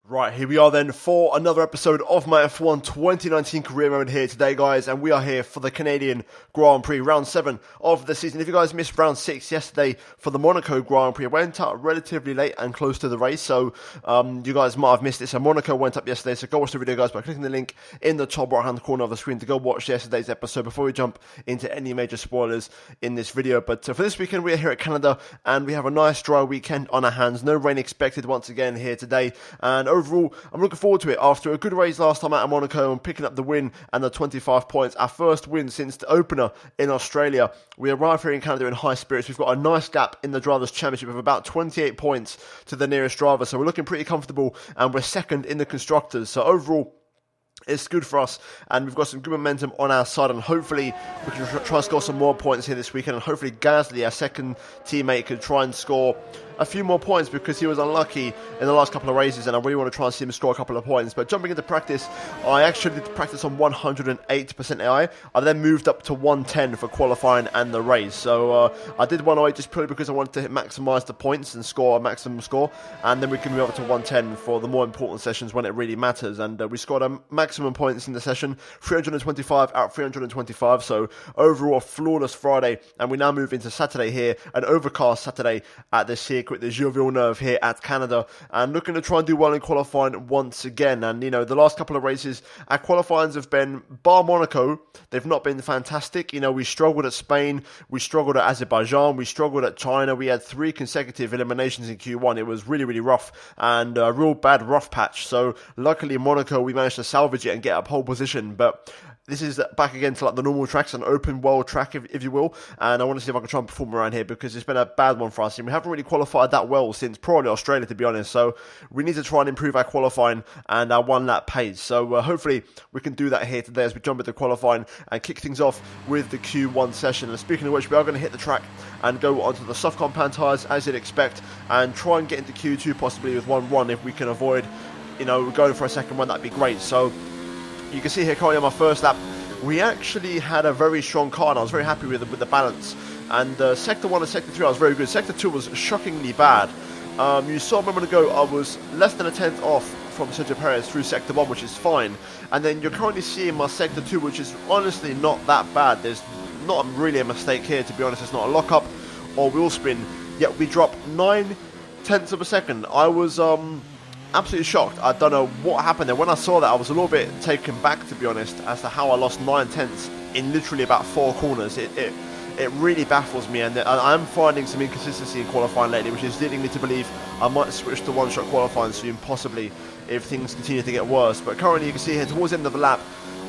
Right, here we are then for another episode of my F1 2019 career mode here today, guys, and we are here for the Canadian Grand Prix, round 7 of the season. If you guys missed round 6 yesterday for the Monaco Grand Prix, it went up relatively late and close to the race, so you guys might have missed it. So Monaco went up yesterday, so go watch the video, guys, by clicking the link in the top right-hand corner of the screen to go watch yesterday's episode before we jump into any major spoilers in this video. But for this weekend, we are here at Canada, and we have a nice dry weekend on our hands. No rain expected once again here today, and overall, I'm looking forward to it. After a good race last time out of Monaco and picking up the win and the 25 points, our first win since the opener in Australia, we arrive here in Canada in high spirits. We've got a nice gap in the Drivers' Championship of about 28 points to the nearest driver, so we're looking pretty comfortable, and we're second in the Constructors. So overall, it's good for us, and we've got some good momentum on our side, and hopefully we can try and score some more points here this weekend, and hopefully Gasly, our second teammate, can try and score a few more points because he was unlucky in the last couple of races, and I really want to try and see him score a couple of points. But jumping into practice, I actually did practice on 108% AI. I then moved up to 110 for qualifying and the race. So I did 108 just purely because I wanted to maximise the points and score a maximum score, and then we can move up to 110 for the more important sessions when it really matters. And we scored a maximum points in the session, 325 out of 325. So overall, a flawless Friday, and we now move into Saturday here, an overcast Saturday at this circuit, the Gilles Villeneuve here at Canada, and looking to try and do well in qualifying once again. And you know, the last couple of races, our qualifyings have been, bar Monaco, they've not been fantastic. You know, we struggled at Spain, we struggled at Azerbaijan, we struggled at China. We had 3 consecutive eliminations in Q1. It was really, really rough, and a real bad rough patch. So luckily Monaco, we managed to salvage it and get a pole position, but this is back again to like the normal tracks, an open world track, if you will, and I want to see if I can try and perform around here because it's been a bad one for us, and we haven't really qualified that well since probably Australia, to be honest. So we need to try and improve our qualifying and our one lap pace. So hopefully we can do that here today as we jump into qualifying and kick things off with the Q1 session. And speaking of which, we are going to hit the track and go onto the soft compound tyres as you'd expect, and try and get into Q2 possibly with 1-1 if we can avoid, you know, going for a second one. That'd be great. So you can see here currently on my first lap, we actually had a very strong car, and I was very happy with the balance. And Sector 1 and Sector 3 I was very good. Sector 2 was shockingly bad. You saw a moment ago I was less than a tenth off from Sergio Perez through Sector 1, which is fine. And then you're currently seeing my Sector 2, which is honestly not that bad. There's not really a mistake here, to be honest. It's not a lockup or wheel spin. Yet we dropped 9/10 of a second. I was absolutely shocked. I don't know what happened there. When I saw that, I was a little bit taken back, to be honest, as to how I lost 9/10 in literally about 4 corners. It really baffles me, and I'm finding some inconsistency in qualifying lately, which is leading me to believe I might switch to one-shot qualifying soon, possibly, if things continue to get worse. But currently, you can see here, towards the end of the lap,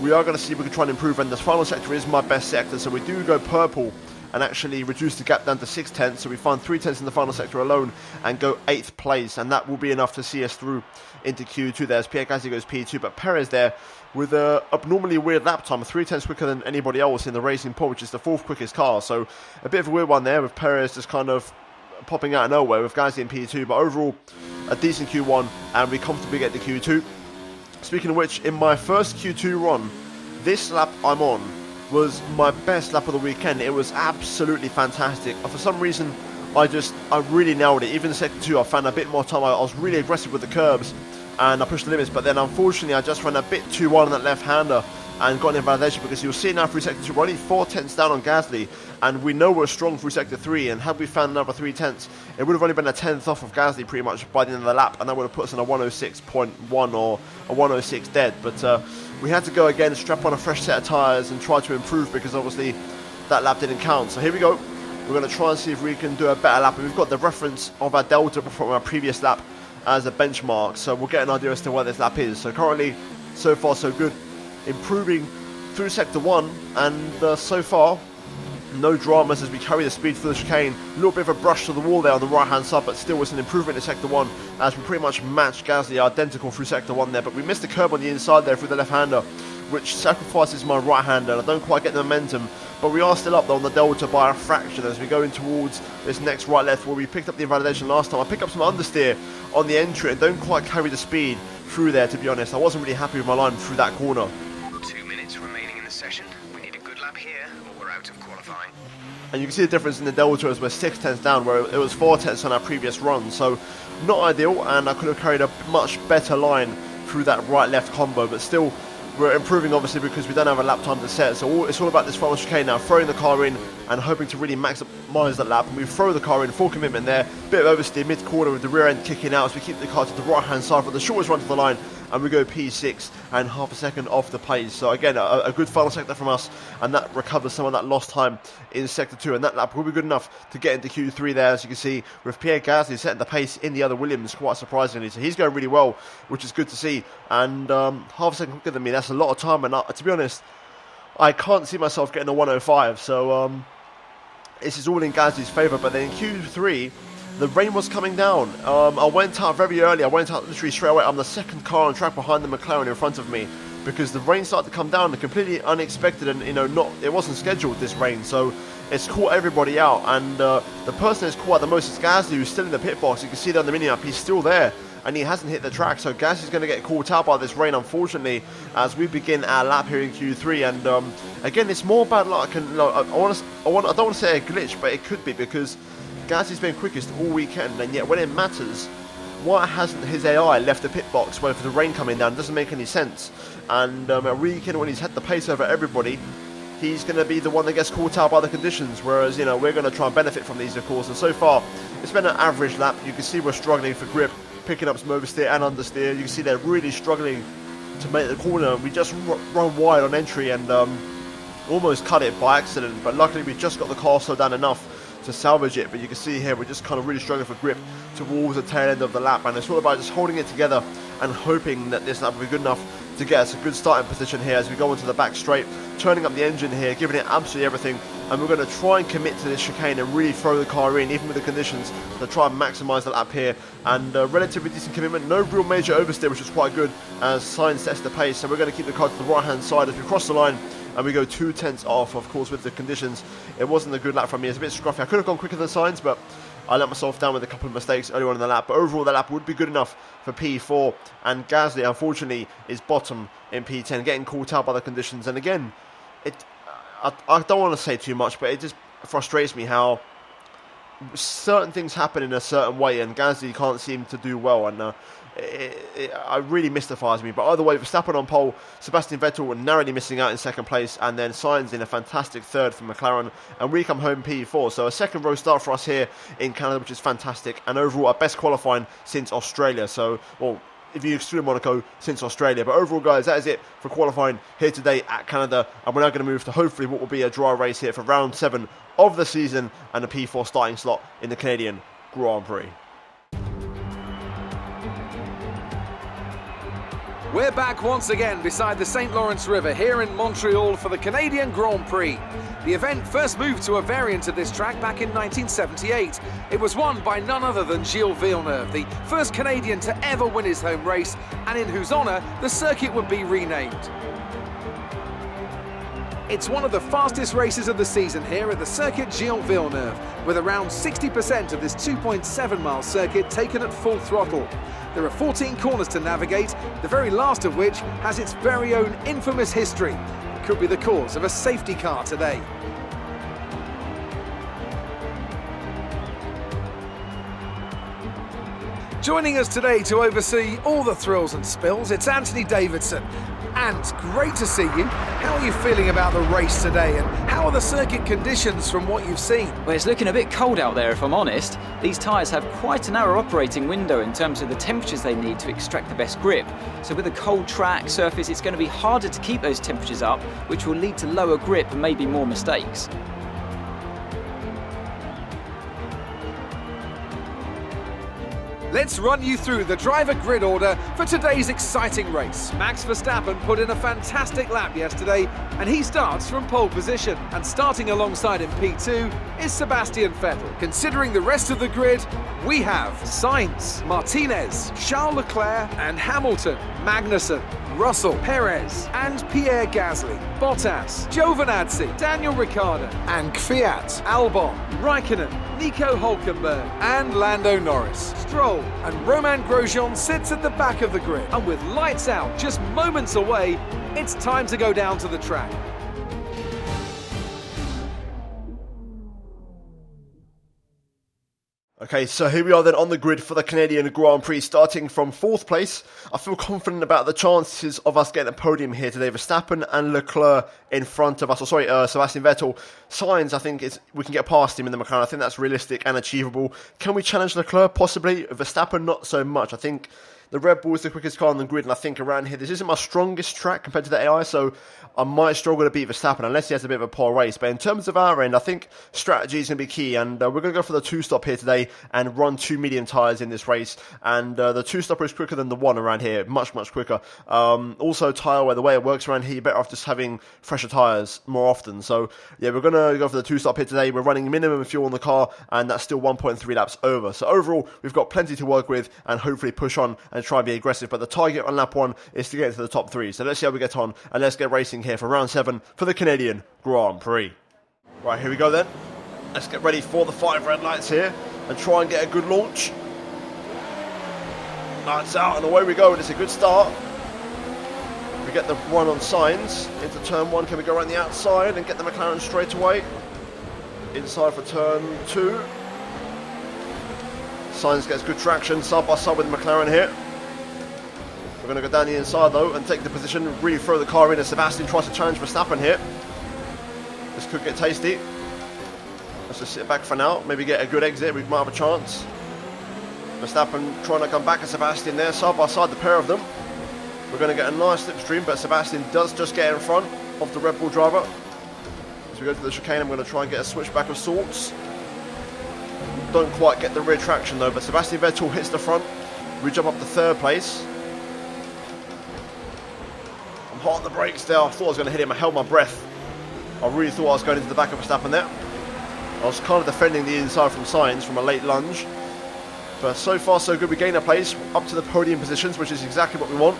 we are going to see if we can try and improve, and this final sector is my best sector, so we do go purple and actually reduce the gap down to 6/10, so we find 3/10 in the final sector alone and go 8th place, and that will be enough to see us through into Q2 there as Pierre Gasly goes P2, but Perez there with a abnormally weird lap time, 3/10 quicker than anybody else in the Racing Point, which is the 4th quickest car, so a bit of a weird one there with Perez just kind of popping out of nowhere with Gasly in P2, but overall a decent Q1, and we comfortably get to Q2. Speaking of which, in my first Q2 run, this lap I'm on was my best lap of the weekend. It was absolutely fantastic. For some reason, I really nailed it. Even in Sector 2, I found a bit more time. I was really aggressive with the curbs, and I pushed the limits, but then unfortunately, I just ran a bit too wide on that left-hander and got an invalidation, because you'll see now through Sector 2, we're only 4/10 down on Gasly, and we know we're strong through Sector 3, and had we found another 3/10, it would have only been a 10th off of Gasly pretty much by the end of the lap, and that would have put us in a 106.1 or a 106 dead, but we had to go again, strap on a fresh set of tyres and try to improve, because obviously that lap didn't count. So here we go. We're going to try and see if we can do a better lap. And we've got the reference of our delta from our previous lap as a benchmark, so we'll get an idea as to where this lap is. So currently, so far so good. Improving through Sector 1, and so far, no dramas as we carry the speed through the chicane. A little bit of a brush to the wall there on the right hand side, but still was an improvement in Sector 1 as we pretty much matched Gasly identical through Sector 1 there, but we missed the curb on the inside there through the left hander, which sacrifices my right hander, and I don't quite get the momentum, but we are still up there on the delta by a fraction as we go in towards this next right left where we picked up the invalidation last time. I picked up some understeer on the entry and don't quite carry the speed through there, to be honest. I wasn't really happy with my line through that corner. 2 minutes remaining in the session. We need a good lap here or we're out of qualifying. And you can see the difference in the delta as we're 6 tenths down, where it was 4 tenths on our previous run. So not ideal, and I could have carried a much better line through that right-left combo, but still we're improving obviously because we don't have a lap time to set. So it's all about this final chicane now, throwing the car in and hoping to really maximise that lap. And we throw the car in, full commitment there, bit of oversteer mid-corner with the rear end kicking out as we keep the car to the right-hand side for the shortest run to the line, and we go P6 and half a second off the pace. So again, a good final sector from us, and that recovers some of that lost time in sector 2, and that lap will be good enough to get into Q3 there, as you can see, with Pierre Gasly setting the pace in the other Williams, quite surprisingly. So he's going really well, which is good to see, and half a second quicker than me. That's a lot of time, and to be honest, I can't see myself getting a 105, so this is all in Gasly's favour. But then in Q3, the rain was coming down. I went out very early. I went out literally straight away. I'm the second car on track behind the McLaren in front of me, because the rain started to come down, completely unexpected, and it wasn't scheduled, this rain, so it's caught everybody out. And the person that's caught out the most is Gasly, who's still in the pit box. You can see that on the mini-map, he's still there, and he hasn't hit the track. So Gasly's going to get caught out by this rain, unfortunately, as we begin our lap here in Q3. And again, it's more bad luck, and I don't want to say a glitch, but it could be, because Gasly's been quickest all weekend, and yet when it matters, why hasn't his AI left the pit box with the rain coming down? It doesn't make any sense. And at weekend, when he's had the pace over everybody, he's going to be the one that gets caught out by the conditions, whereas we're going to try and benefit from these, of course. And so far, it's been an average lap. You can see we're struggling for grip, picking up some oversteer and understeer. You can see they're really struggling to make the corner. We just run wide on entry and almost cut it by accident, but luckily we just got the car slowed down enough to salvage it. But you can see here we're just kind of really struggling for grip towards the tail end of the lap, and it's all about just holding it together and hoping that this lap will be good enough to get us a good starting position here as we go into the back straight, turning up the engine here, giving it absolutely everything, and we're going to try and commit to this chicane and really throw the car in, even with the conditions, to try and maximise the lap here. And relatively decent commitment, no real major oversteer, which is quite good as Sainz sets the pace. So we're going to keep the car to the right hand side as we cross the line, and we go 2 tenths off. Of course, with the conditions, it wasn't a good lap from me. It's a bit scruffy. I could have gone quicker than Sainz, but I let myself down with a couple of mistakes earlier on in the lap. But overall, the lap would be good enough for P4, and Gasly, unfortunately, is bottom in P10, getting caught out by the conditions. And again, I don't want to say too much, but it just frustrates me how certain things happen in a certain way, and Gasly can't seem to do well, and it really mystifies me. But either way, Verstappen on pole, Sebastian Vettel narrowly missing out in second place, and then Sainz in a fantastic third for McLaren, and we come home P4. So a second row start for us here in Canada, which is fantastic, and overall our best qualifying since Australia. So, well, if you exclude Monaco, since Australia. But overall, guys, that is it for qualifying here today at Canada, and we're now going to move to hopefully what will be a dry race here for round 7 of the season, and a P4 starting slot in the Canadian Grand Prix. We're back once again beside the St. Lawrence River here in Montreal for the Canadian Grand Prix. The event first moved to a variant of this track back in 1978. It was won by none other than Gilles Villeneuve, the first Canadian to ever win his home race, and in whose honour the circuit would be renamed. It's one of the fastest races of the season here at the Circuit Gilles Villeneuve, with around 60% of this 2.7-mile circuit taken at full throttle. There are 14 corners to navigate, the very last of which has its very own infamous history. It could be the cause of a safety car today. Joining us today to oversee all the thrills and spills, it's Anthony Davidson. And great to see you. How are you feeling about the race today, and how are the circuit conditions from what you've seen? Well, it's looking a bit cold out there, if I'm honest. These tyres have quite a narrow operating window in terms of the temperatures they need to extract the best grip. So with a cold track surface, it's going to be harder to keep those temperatures up, which will lead to lower grip and maybe more mistakes. Let's run you through the driver grid order for today's exciting race. Max Verstappen put in a fantastic lap yesterday, and he starts from pole position. And starting alongside in P2 is Sebastian Vettel. Considering the rest of the grid, we have Sainz, Martinez, Charles Leclerc and Hamilton, Magnussen, Russell, Perez and Pierre Gasly, Bottas, Giovinazzi, Daniel Ricciardo and Kvyat, Albon, Raikkonen, Nico Hülkenberg and Lando Norris. Stroll and Romain Grosjean sits at the back of the grid, and with lights out just moments away, it's time to go down to the track. Okay, so here we are then on the grid for the Canadian Grand Prix, starting from 4th place. I feel confident about the chances of us getting a podium here today. Verstappen and Leclerc in front of us. Sebastian Vettel. Sainz, I think we can get past him in the McLaren. I think that's realistic and achievable. Can we challenge Leclerc? Possibly. Verstappen, not so much. I think the Red Bull is the quickest car on the grid, and I think around here, this isn't my strongest track compared to the AI, so I might struggle to beat Verstappen unless he has a bit of a poor race. But in terms of our end, I think strategy is going to be key, and we're going to go for the 2-stop here today and run 2 medium tyres in this race. And the 2-stopper is quicker than the 1 around here, much, much quicker. Also, tyre wear, the way it works around here, you're better off just having fresher tyres more often. So, yeah, we're going to go for the 2-stop here today. We're running minimum fuel in the car, and that's still 1.3 laps over. So overall, we've got plenty to work with and hopefully push on and try and be aggressive. But the target on lap 1 is to get into the top 3. So let's see how we get on, and let's get racing here for round 7 for the Canadian Grand Prix. Right, here we go then. Let's get ready for the 5 red lights here and try and get a good launch. Lights out and away we go. It's a good start. We get the run on Sainz into turn 1. Can we go around the outside and get the McLaren straight away? Inside for turn 2. Sainz gets good traction side by side with the McLaren here. We're going to go down the inside though and take the position, really throw the car in as Sebastian tries to challenge Verstappen here. This could get tasty. Let's just sit back for now, maybe get a good exit, we might have a chance. Verstappen trying to come back at Sebastian there, side by side the pair of them. We're going to get a nice slipstream, but Sebastian does just get in front of the Red Bull driver. As we go to the chicane, I'm going to try and get a switchback of sorts. Don't quite get the rear traction though, but Sebastian Vettel hits the front. We jump up to 3rd place. I'm hot on the brakes there. I thought I was going to hit him. I held my breath. I really thought I was going into the back of Verstappen there. I was kind of defending the inside from Sainz from a late lunge. But so far so good. We gain a place up to the podium positions, which is exactly what we want.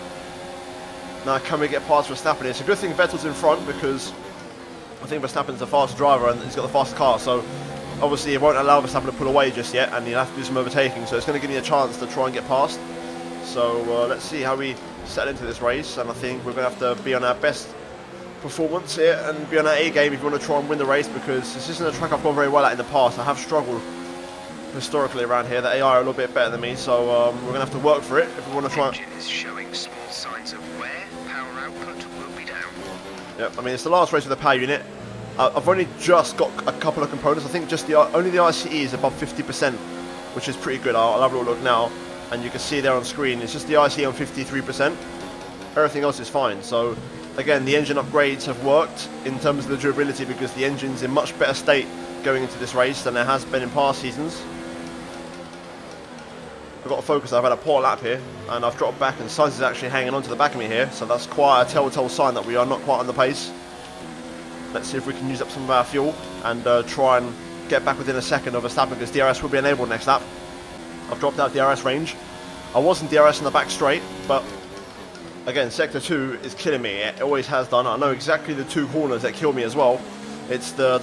Now can we get past Verstappen? It's a good thing Vettel's in front because I think Verstappen's the fastest driver and he's got the fastest car. So obviously it won't allow Verstappen to pull away just yet, and he'll have to do some overtaking. So it's going to give me a chance to try and get past. So let's see how we settle into this race, and I think we're going to have to be on our best performance here and be on our A game if you want to try and win the race, because this isn't a track I've gone very well at in the past. I have struggled historically around here. The AI are a little bit better than me, so we're going to have to work for it if we want to try. Engine is showing small signs of wear. Power output will be down. Yep, I mean it's the last race with the power unit. I've only just got a couple of components. I think just only the ICE is above 50%, which is pretty good. I'll have a little look now. And you can see there on screen, it's just the IC on 53%. Everything else is fine. So again, the engine upgrades have worked in terms of the durability because the engine's in much better state going into this race than it has been in past seasons. I've got to focus. I've had a poor lap here and I've dropped back, and Sainz is actually hanging on to the back of me here. So that's quite a telltale sign that we are not quite on the pace. Let's see if we can use up some of our fuel and try and get back within a second of Verstappen, because DRS will be enabled next lap. I've dropped out DRS range. I wasn't DRS in the back straight, but again, sector 2 is killing me. It always has done. I know exactly the 2 corners that kill me as well. It's the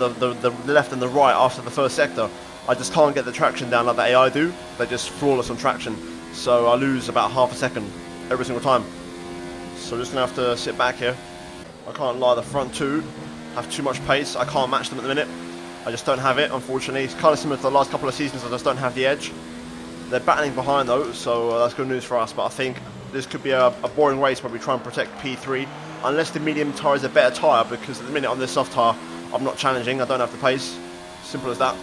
left and the right after the first sector. I just can't get the traction down like the AI do. They're just flawless on traction. So I lose about half a second every single time. So I'm just going to have to sit back here. I can't lie, the front 2 have too much pace. I can't match them at the minute. I just don't have it, unfortunately. It's kind of similar to the last couple of seasons. I just don't have the edge. They're battling behind though, so that's good news for us. But I think this could be a boring race where we try and protect P3, unless the medium tyre is a better tyre, because at the minute on this soft tyre, I'm not challenging. I don't have the pace. Simple as that.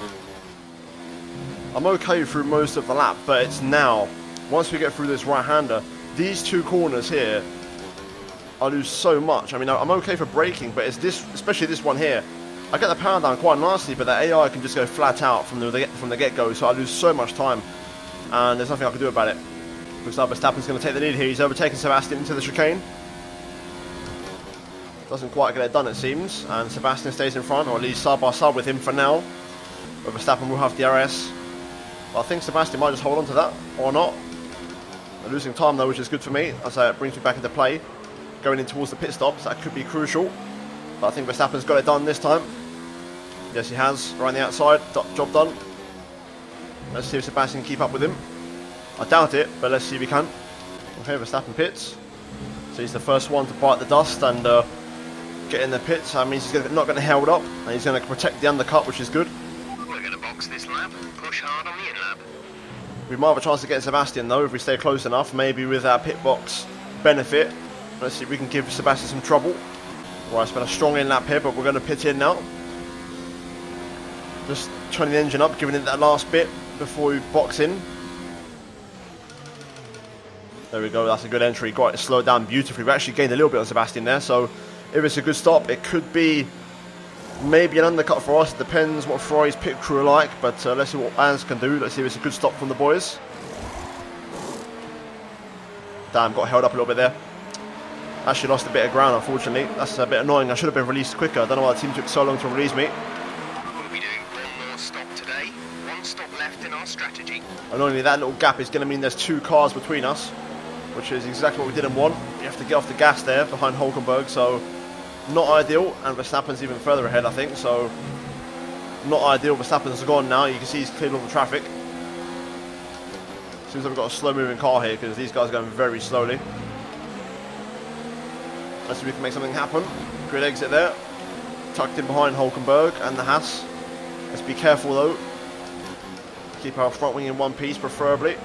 I'm okay through most of the lap, but it's now, once we get through this right-hander, these 2 corners here, I lose so much. I mean, I'm okay for braking, but it's this, especially this one here. I get the power down quite nicely, but the AI can just go flat out from the get-go, so I lose so much time. And there's nothing I can do about it. Looks like Verstappen's going to take the lead here. He's overtaken Sebastian into the chicane. Doesn't quite get it done, it seems. And Sebastian stays in front, or at least side by side with him for now. But Verstappen will have DRS. But I think Sebastian might just hold on to that, or not. They're losing time though, which is good for me. As it brings me back into play. Going in towards the pit stops, that could be crucial. But I think Verstappen's got it done this time. Yes, he has. Right on the outside. Job done. Let's see if Sebastian can keep up with him. I doubt it, but let's see if he can. Okay, Verstappen pits. So he's the first one to bite the dust and get in the pits. That means he's not going to hold up, and he's going to protect the undercut, which is good. We're going to box this lap, push hard on the in-lap. We might have a chance to get Sebastian though if we stay close enough, maybe with our pit box benefit. Let's see if we can give Sebastian some trouble. Right, it's been a strong in lap here, but we're going to pit in now. Just turning the engine up, giving it that last bit before we box in. There we go, that's a good entry. Got it slowed down beautifully. We actually gained a little bit on Sebastian there, so if it's a good stop, it could be maybe an undercut for us. It depends what Ferrari's pit crew are like, but let's see what Ans can do. Let's see if it's a good stop from the boys. Damn, got held up a little bit there. Actually lost a bit of ground, unfortunately. That's a bit annoying. I should have been released quicker. I don't know why the team took so long to release me. We'll be doing one more stop today. One stop left in our strategy. Annoyingly, that little gap is going to mean there's 2 cars between us, which is exactly what we didn't want. You have to get off the gas there behind Hulkenberg, so not ideal. And Verstappen's even further ahead, I think, so not ideal. Verstappen's gone now. You can see he's cleared all the traffic. Seems like we've got a slow-moving car here because these guys are going very slowly. Let's see if we can make something happen. Grid exit there. Tucked in behind Hulkenberg and the Haas. Let's be careful though. Keep our front wing in one piece, preferably.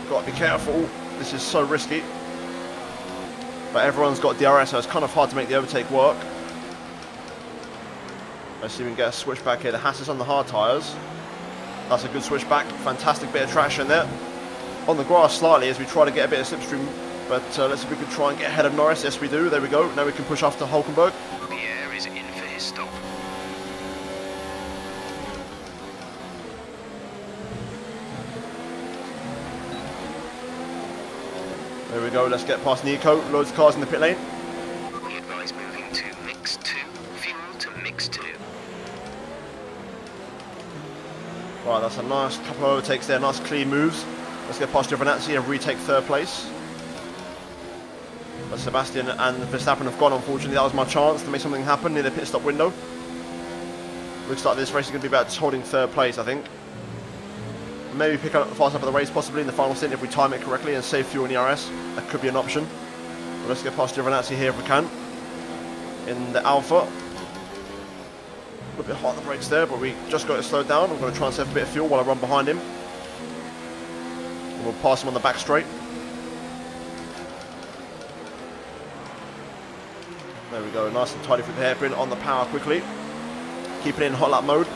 Got to be careful. This is so risky. But everyone's got DRS, so it's kind of hard to make the overtake work. Let's see if we can get a switchback here. The Haas is on the hard tyres. That's a good switchback. Fantastic bit of traction there. On the grass slightly as we try to get a bit of slipstream. But let's see if we can try and get ahead of Norris. Yes, we do. There we go. Now we can push off to Hulkenberg. Pierre is in for his stop. There we go. Let's get past Nico. Loads of cars in the pit lane. We advise moving to mix 2. Fuel to mix 2. Right, that's a nice couple of overtakes there. Nice clean moves. Let's get past Giovinazzi and retake 3rd place. But Sebastian and Verstappen have gone, unfortunately. That was my chance to make something happen near the pit stop window. Looks like this race is going to be about just holding 3rd place, I think. Maybe pick up fast up at the race, possibly in the final stint if we time it correctly and save fuel in ERS. That could be an option. But let's get past Giovinazzi here if we can. In the Alpha. A little bit hot on the brakes there, but we just got it slowed down. I'm going to try and save a bit of fuel while I run behind him. And we'll pass him on the back straight. There we go, nice and tidy through the hairpin on the power quickly. Keep it in hot lap mode.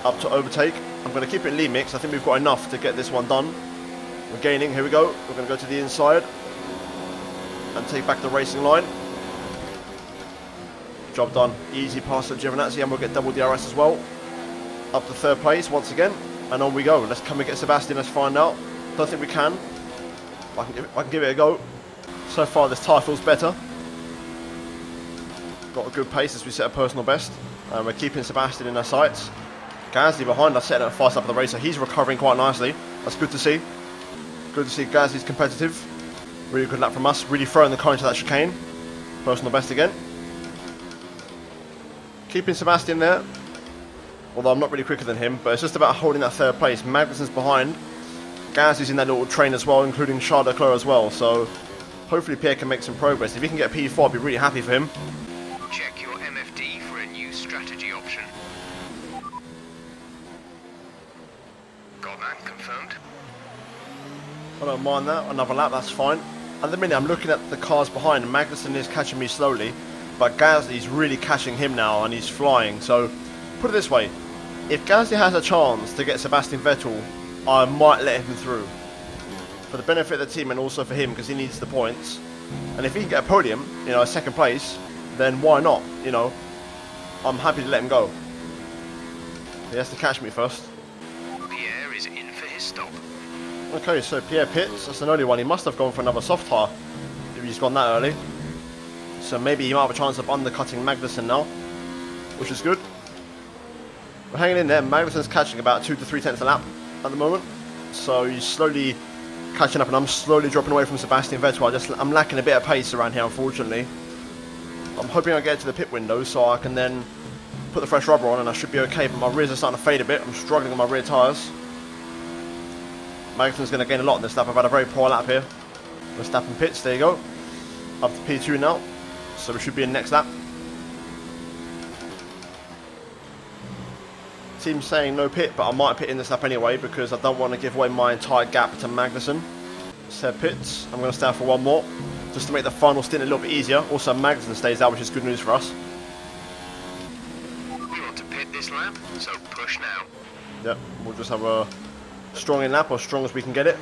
Up to overtake. I'm going to keep it in lead mix. I think we've got enough to get this one done. We're gaining, here we go. We're going to go to the inside and take back the racing line. Job done. Easy pass at Giovinazzi and we'll get double DRS as well. Up to 3rd place once again. And on we go. Can we get Sebastian? Let's find out. Don't think we can. I can give it a go. So far this tyre feels better. Got a good pace as we set a personal best. And we're keeping Sebastian in our sights. Gasly behind us, setting it fast up the race, so he's recovering quite nicely. That's good to see. Good to see Gasly's competitive. Really good lap from us. Really throwing the car into that chicane. Personal best again. Keeping Sebastian there. Although I'm not really quicker than him, but it's just about holding that 3rd place. Magnussen's behind. Gasly's in that little train as well, including Charles Leclerc as well. So hopefully Pierre can make some progress. If he can get a P4, I'd be really happy for him. Check your MFD for a new strategy option. Got that confirmed. I don't mind that. Another lap, that's fine. At the minute, I'm looking at the cars behind. Magnussen is catching me slowly, but Gasly's really catching him now, and he's flying. So, put it this way. If Gasly has a chance to get Sebastian Vettel, I might let him through. For the benefit of the team and also for him, because he needs the points. And if he can get a podium, a 2nd place, then why not? I'm happy to let him go. He has to catch me first. Pierre is in for his stop. Okay, so Pierre pits. That's an early one. He must have gone for another soft tyre if he's gone that early. So maybe he might have a chance of undercutting Magnussen now, which is good. We're hanging in there. Magnussen's catching about 2 to 3 tenths a lap at the moment. So he's slowly catching up and I'm slowly dropping away from Sebastian Vettel. I'm lacking a bit of pace around here, unfortunately. I'm hoping I get to the pit window so I can then put the fresh rubber on and I should be okay, but my rears are starting to fade a bit. I'm struggling with my rear tyres. Magnussen's going to gain a lot in this lap. I've had a very poor lap here. Verstappen pits, there you go. Up to P2 now, so we should be in next lap. Team's saying no pit, but I might pit in this lap anyway because I don't want to give away my entire gap to Magnussen. Said pits. I'm going to stay out for one more, just to make the final stint a little bit easier. Also, Magnussen stays out, which is good news for us. We want to pit this lap, so push now. Yep, we'll just have a strong in lap, or strong as we can get it.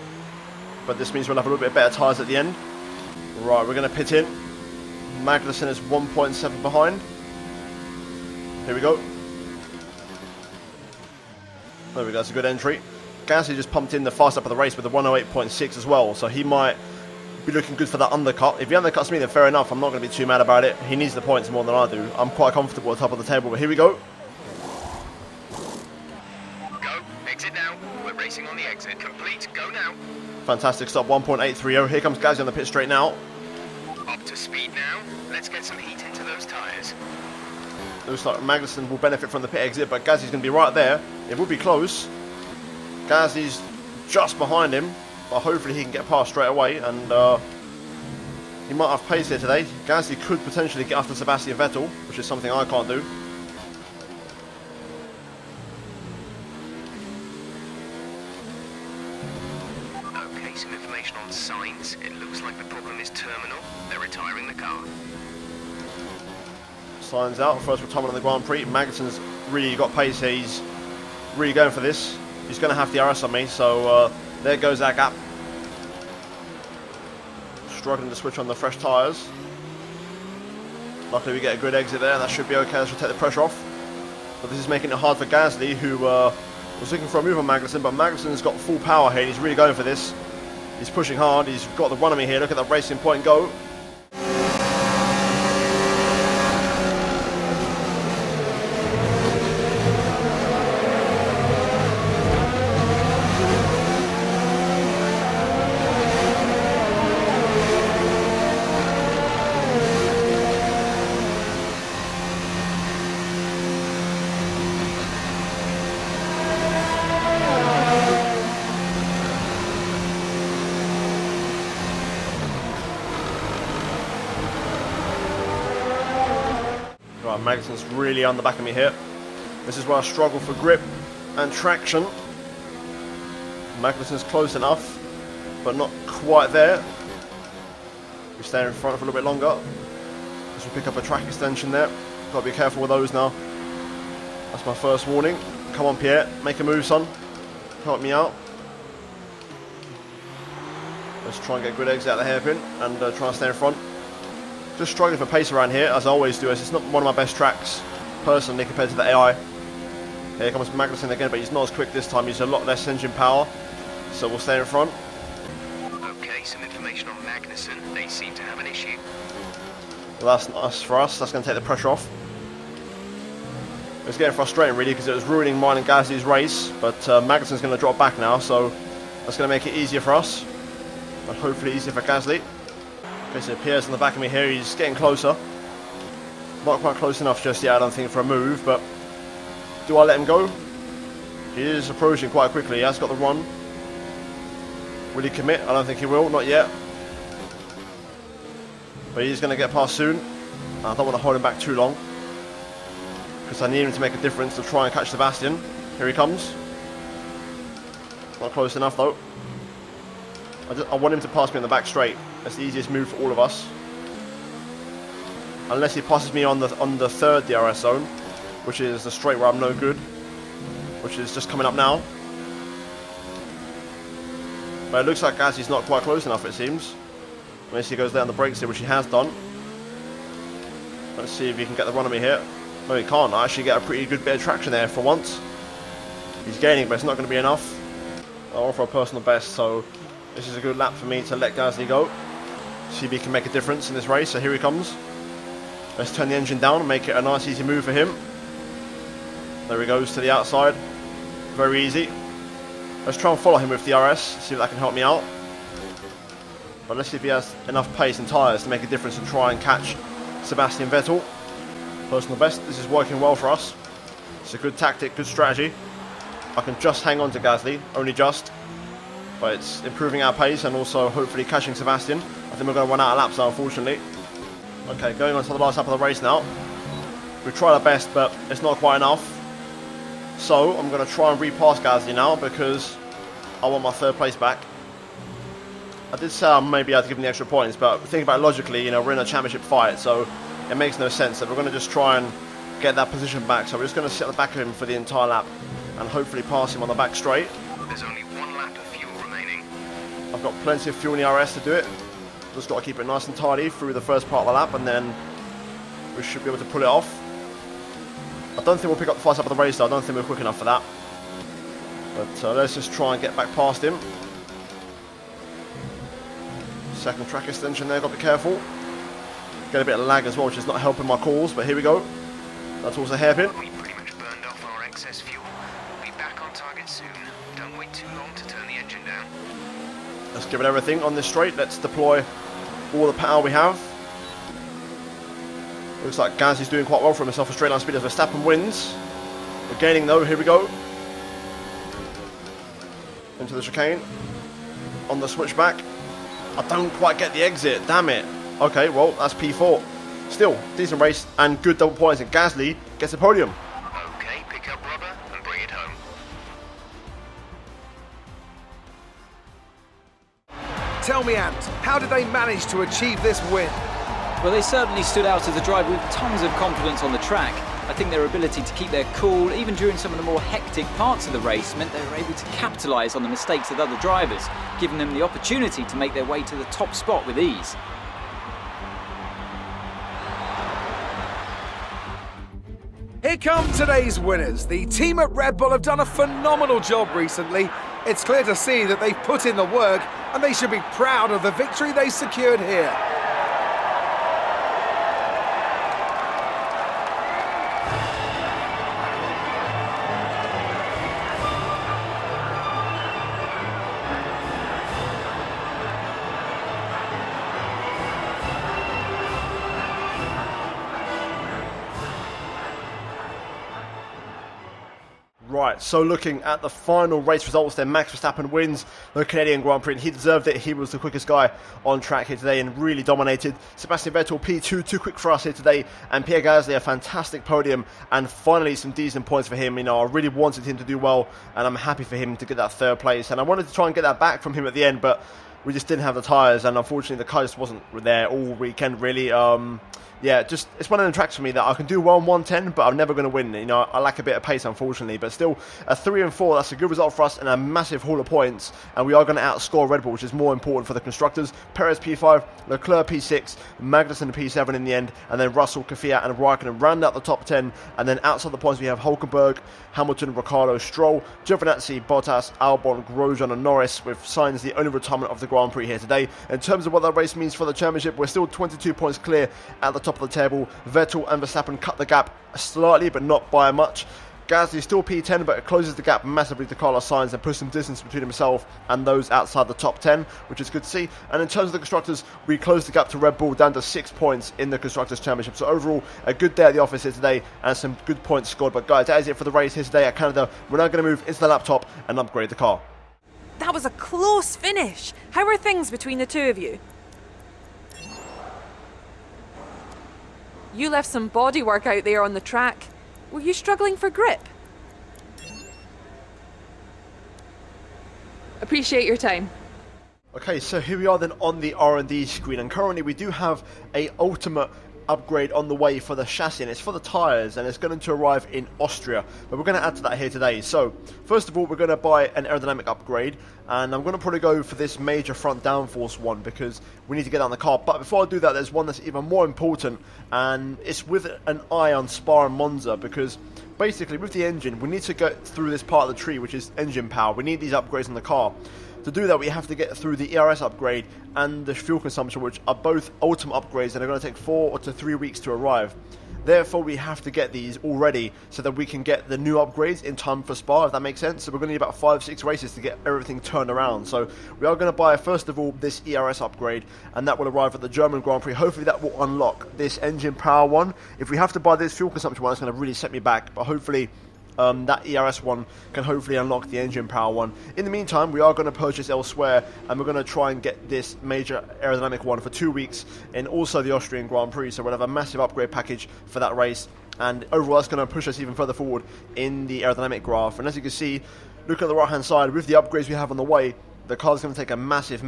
But this means we'll have a little bit better tyres at the end. Right, we're going to pit in. Magnussen is 1.7 behind. Here we go. There we go, that's a good entry. Gasly just pumped in the fast up of the race with the 108.6 as well, so he might be looking good for that undercut. If he undercuts me, then fair enough, I'm not going to be too mad about it. He needs the points more than I do. I'm quite comfortable at the top of the table, but here we go. Go, exit now. We're racing on the exit. Complete, go now. Fantastic stop, 1.830. Here comes Gasly on the pit straight now. Up to speed now. Let's get some heat into those tyres. Looks like Magnussen will benefit from the pit exit, but Gasly's going to be right there. It will be close. Gasly's just behind him, but hopefully he can get past straight away, and he might have pace here today. Gasly could potentially get after Sebastian Vettel, which is something I can't do. Okay, some information on signs. It looks like the problem is terminal. They're retiring the car. Signs out, first retirement on the Grand Prix. Magnussen's really got pace here, he's really going for this. He's going to have the RS on me, so there goes that gap. Struggling to switch on the fresh tyres. Luckily we get a good exit there, that should be okay, that should take the pressure off. But this is making it hard for Gasly, who was looking for a move on Magnussen, but Magnussen's got full power here, he's really going for this. He's pushing hard, he's got the run on me here, look at that racing point go. Right, Magnussen's really on the back of me here. This is where I struggle for grip and traction. Magnussen's close enough, but not quite there. We stay in front for a little bit longer. As we pick up a track extension there. Got to be careful with those now. That's my first warning. Come on, Pierre, make a move, son. Help me out. Let's try and get a good exit out of the hairpin and try and stay in front. Just struggling for pace around here, as I always do, as it's not one of my best tracks, personally, compared to the AI. Here comes Magnussen again, but he's not as quick this time, he's a lot less engine power, so we'll stay in front. Okay, some information on Magnussen. They seem to have an issue. Well, that's nice for us, that's going to take the pressure off. It's getting frustrating really, because it was ruining mine and Gasly's race, but Magnussen's going to drop back now, so that's going to make it easier for us, and hopefully easier for Gasly. Okay, so Pierre's on the back of me here, he's getting closer. Not quite close enough just yet, I don't think, for a move, but do I let him go? He is approaching quite quickly, he has got the run. Will he commit? I don't think he will, not yet. But he's going to get past soon. I don't want to hold him back too long, because I need him to make a difference to try and catch Sebastian. Here he comes. Not close enough though. I want him to pass me on the back straight. That's the easiest move for all of us. Unless he passes me on the third DRS zone, which is the straight where I'm no good, which is just coming up now. But it looks like Gasly's not quite close enough, it seems. Unless he goes down the brakes here, which he has done. Let's see if he can get the run on me here. No, he can't. I actually get a pretty good bit of traction there for once. He's gaining, but it's not going to be enough. I'll offer a personal best, so this is a good lap for me to let Gasly go. See if he can make a difference in this race. So here he comes. Let's turn the engine down and make it a nice easy move for him. There he goes to the outside. Very easy. Let's try and follow him with DRS, see if that can help me out. But let's see if he has enough pace and tyres to make a difference and try and catch Sebastian Vettel. Personal best, this is working well for us. It's a good tactic, good strategy. I can just hang on to Gasly, only just. But it's improving our pace and also hopefully catching Sebastian. I think we're going to run out of laps now, unfortunately. Okay, going on to the last lap of the race now. We've tried our best, but it's not quite enough. So I'm going to try and repass Gasly now because I want my third place back. I did say I maybe had to give him the extra points, but think about it logically, you know, we're in a championship fight, so it makes no sense. So we're going to just try and get that position back. So we're just going to sit at the back of him for the entire lap and hopefully pass him on the back straight. There's only 1 lap of fuel remaining. I've got plenty of fuel in the RS to do it. Just got to keep it nice and tidy through the first part of the lap, and then we should be able to pull it off. I don't think we'll pick up the first lap of the race though. I don't think we're quick enough for that. But let's just try and get back past him. Second track extension there, got to be careful. Get a bit of lag as well, which is not helping my calls, but here we go. That's also a hairpin. We pretty much burned off our excess fuel. We'll be back on target soon. Don't wait too long to turn the engine down. Let's give it everything on this straight. Let's deploy all the power we have. Looks like Gasly's doing quite well for himself for straight line speed as Verstappen wins. We're gaining though, here we go. Into the chicane. On the switchback. I don't quite get the exit, damn it. Okay, well, that's P4. Still, decent race and good double points, and Gasly gets a podium. Okay, pick up rubber and bring it home. Tell me, Ant, how did they manage to achieve this win? Well, they certainly stood out as a driver with tons of confidence on the track. I think their ability to keep their cool, even during some of the more hectic parts of the race, meant they were able to capitalise on the mistakes of other drivers, giving them the opportunity to make their way to the top spot with ease. Here come today's winners. The team at Red Bull have done a phenomenal job recently. It's clear to see that they've put in the work and they should be proud of the victory they secured here. Right, so looking at the final race results then, Max Verstappen wins the Canadian Grand Prix, and he deserved it. He was the quickest guy on track here today and really dominated. Sebastian Vettel, P2, too quick for us here today, and Pierre Gasly, a fantastic podium, and finally some decent points for him. You know, I really wanted him to do well, and I'm happy for him to get that third place, and I wanted to try and get that back from him at the end, but we just didn't have the tyres, and unfortunately the car just wasn't there all weekend, really. Yeah, just it's one of the tracks for me that I can do well in 110, but I'm never going to win. You know, I lack a bit of pace, unfortunately. But still, a 3 and 4, that's a good result for us and a massive haul of points. And we are going to outscore Red Bull, which is more important for the constructors. Perez P5, Leclerc P6, Magnussen P7 in the end, and then Russell, Kvyat, and Raikkonen round out the top 10. And then outside the points, we have Hülkenberg, Hamilton, Ricciardo, Stroll, Giovinazzi, Bottas, Albon, Grosjean, and Norris, with Sainz the only retirement of the Grand Prix here today. In terms of what that race means for the championship, we're still 22 points clear at the top of the table. Vettel and Verstappen cut the gap slightly, but not by much. Gasly still P10, but it closes the gap massively to Carlos Sainz and puts some distance between himself and those outside the top 10, which is good to see. And in terms of the constructors, we closed the gap to Red Bull down to 6 points in the Constructors' Championship. So overall, a good day at the office here today and some good points scored. But guys, that is it for the race here today at Canada. We're now going to move into the laptop and upgrade the car. That was a close finish. How are things between the two of you? You left some bodywork out there on the track. Were you struggling for grip? Appreciate your time. Okay, so here we are then on the R&D screen, and currently we do have a ultimate upgrade on the way for the chassis, and it's for the tyres, and it's going to arrive in Austria, but we're going to add to that here today. So first of all, we're going to buy an aerodynamic upgrade, and I'm going to probably go for this major front downforce one because we need to get out in the car. But before I do that, there's one that's even more important, and it's with an eye on Spa and Monza, because basically with the engine we need to get through this part of the tree, which is engine power. We need these upgrades in the car. To do that, we have to get through the ERS upgrade and the fuel consumption, which are both ultimate upgrades and are going to take 4 to 3 weeks to arrive. Therefore, we have to get these already so that we can get the new upgrades in time for Spa, if that makes sense. So we're going to need about 5-6 races to get everything turned around. So we are going to buy, first of all, this ERS upgrade, and that will arrive at the German Grand Prix. Hopefully that will unlock this engine power one. If we have to buy this fuel consumption one, it's going to really set me back, but hopefully that ERS one can hopefully unlock the engine power one. In the meantime, we are going to purchase elsewhere, and we're going to try and get this major aerodynamic one for 2 weeks in also the Austrian Grand Prix. So we'll have a massive upgrade package for that race. and overall that's going to push us even further forward in the aerodynamic graph. And as you can see, looking at the right hand side, with the upgrades we have on the way, the car's going to take a massive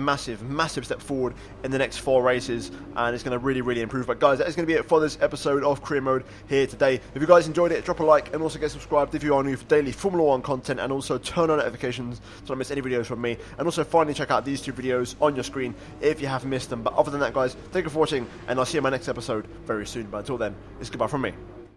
step forward in the next 4 races, and it's going to really improve. But guys, that is going to be it for this episode of Career Mode here today. If you guys enjoyed it, drop a like and also get subscribed if you are new for daily Formula 1 content, and also turn on notifications so don't miss any videos from me. And also finally check out these 2 videos on your screen if you have missed them. But other than that, guys, thank you for watching, and I'll see you in my next episode very soon. But until then, it's goodbye from me.